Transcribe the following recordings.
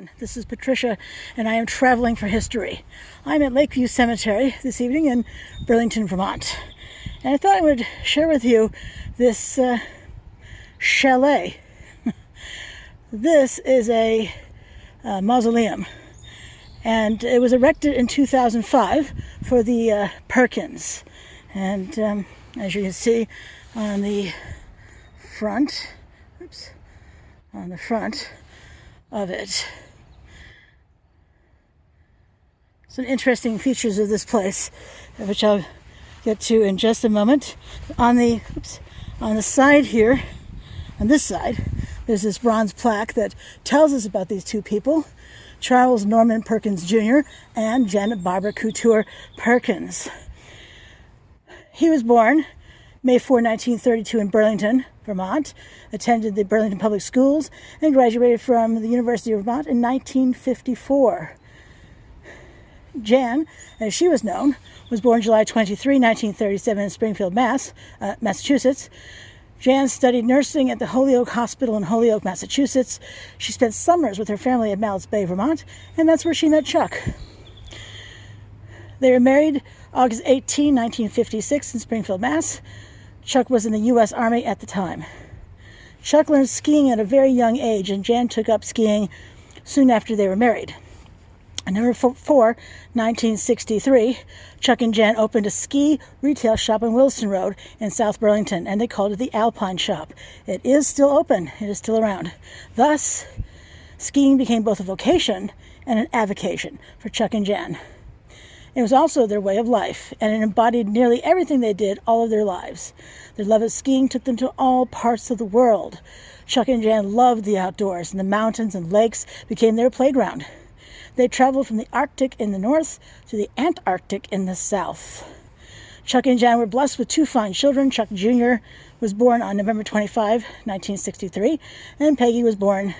everyone. This is Patricia, and I am traveling for history. I'm at Lakeview Cemetery this evening in Burlington, Vermont. And I thought I would share with you this chalet. This is a mausoleum, and it was erected in 2005 for the Perkins. And as you can see on the front, on the front of it, some interesting features of this place, which I'll get to in just a moment. On the side here, on this side, there's this bronze plaque that tells us about these two people, Charles Norman Perkins Jr. and Janet Barbara Couture Perkins. He was born May 4, 1932 in Burlington, Vermont, attended the Burlington Public Schools, and graduated from the University of Vermont in 1954. Jan, as she was known, was born July 23, 1937 in Springfield, Massachusetts. Jan studied nursing at the Holyoke Hospital in Holyoke, Massachusetts. She spent summers with her family at Mallets Bay, Vermont, and that's where she met Chuck. They were married August 18, 1956 in Springfield, Mass. Chuck was in the U.S. Army at the time. Chuck learned skiing at a very young age, and Jan took up skiing soon after they were married. On November 4, 1963, Chuck and Jan opened a ski retail shop on Wilson Road in South Burlington, and they called it the Alpine Shop. It is still open. It is still around. Thus, skiing became both a vocation and an avocation for Chuck and Jan. It was also their way of life, and it embodied nearly everything they did all of their lives. Their love of skiing took them to all parts of the world. Chuck and Jan loved the outdoors, and the mountains and lakes became their playground. They traveled from the Arctic in the north to the Antarctic in the south. Chuck and Jan were blessed with two fine children. Chuck Jr. was born on November 25, 1963, and Peggy was born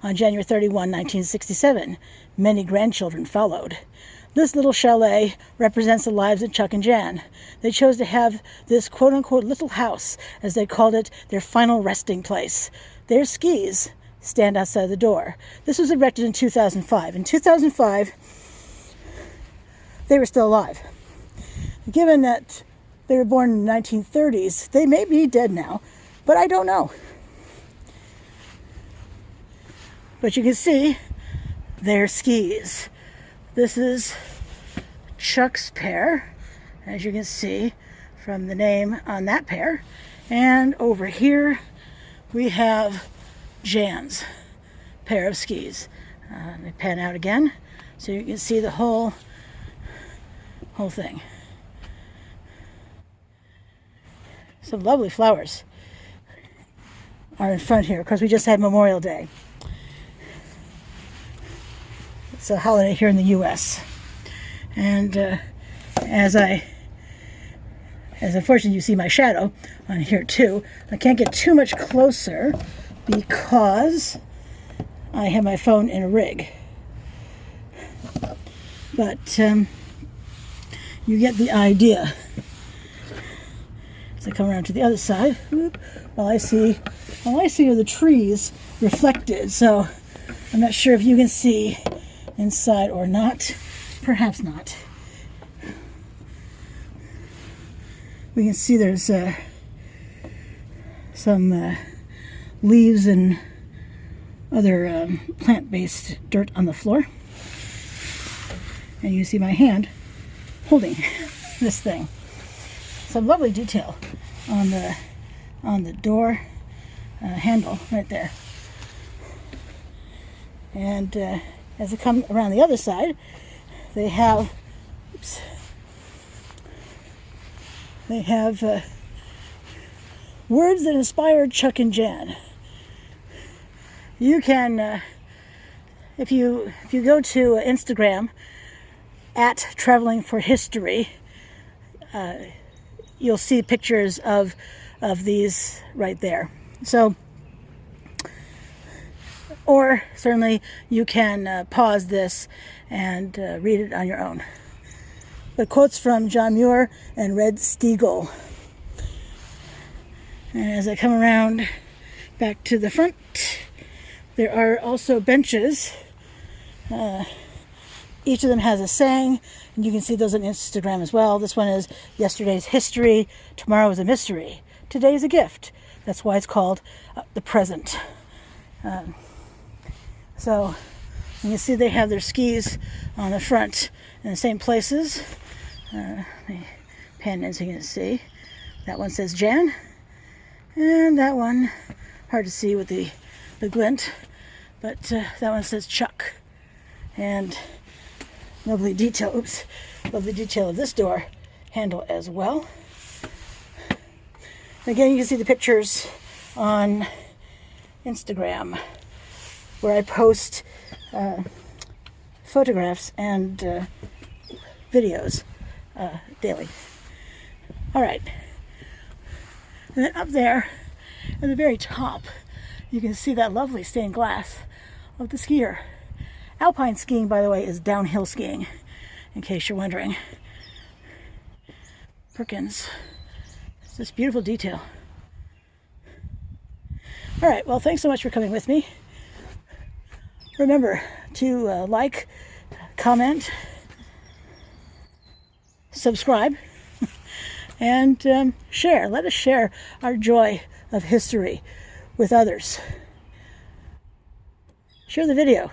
on January 31, 1967. Many grandchildren followed. This little chalet represents the lives of Chuck and Jan. They chose to have this quote-unquote little house, as they called it, their final resting place. Their skis stand outside the door. This was erected in 2005. In 2005, they were still alive. Given that they were born in the 1930s, they may be dead now, but I don't know. But you can see their skis. This is Chuck's pair, as you can see from the name on that pair. And over here we have Jan's pair of skis. Let me pan out again so you can see the whole thing. Some lovely flowers are in front here because we just had Memorial Day. It's a holiday here in the U.S. And as unfortunately you see my shadow on here too, I can't get too much closer because I have my phone in a rig. But you get the idea. As I come around to the other side, all I see are the trees reflected. So I'm not sure if you can see inside or not. Perhaps not. We can see there's some leaves and other plant-based dirt on the floor. And you see my hand holding this thing. Some lovely detail on the door handle right there. And as I come around the other side, they have words that inspired Chuck and Jan. You can, if you go to Instagram at Traveling for History, you'll see pictures of these right there. So, or certainly you can pause this and read it on your own. But quotes from John Muir and Red Stiegel. And as I come around back to the front, there are also benches Each of them has a saying, and you can see those on Instagram as well. This one is yesterday's history, tomorrow is a mystery, today is a gift. That's why it's called the present. So you can see they have their skis on the front in the same places. Let me pan in so you can see. That one says Jan, and that one, hard to see with the glint, but that one says Chuck. And lovely detail of this door handle as well. Again, you can see the pictures on Instagram where I post photographs and videos daily. All right. And then up there at the very top, you can see that lovely stained glass of the skier. Alpine skiing, by the way, is downhill skiing, in case you're wondering. Perkins. It's this beautiful detail. All right, well, thanks so much for coming with me. Remember to like, comment, subscribe, and share. Let us share our joy of history with others. Share the video.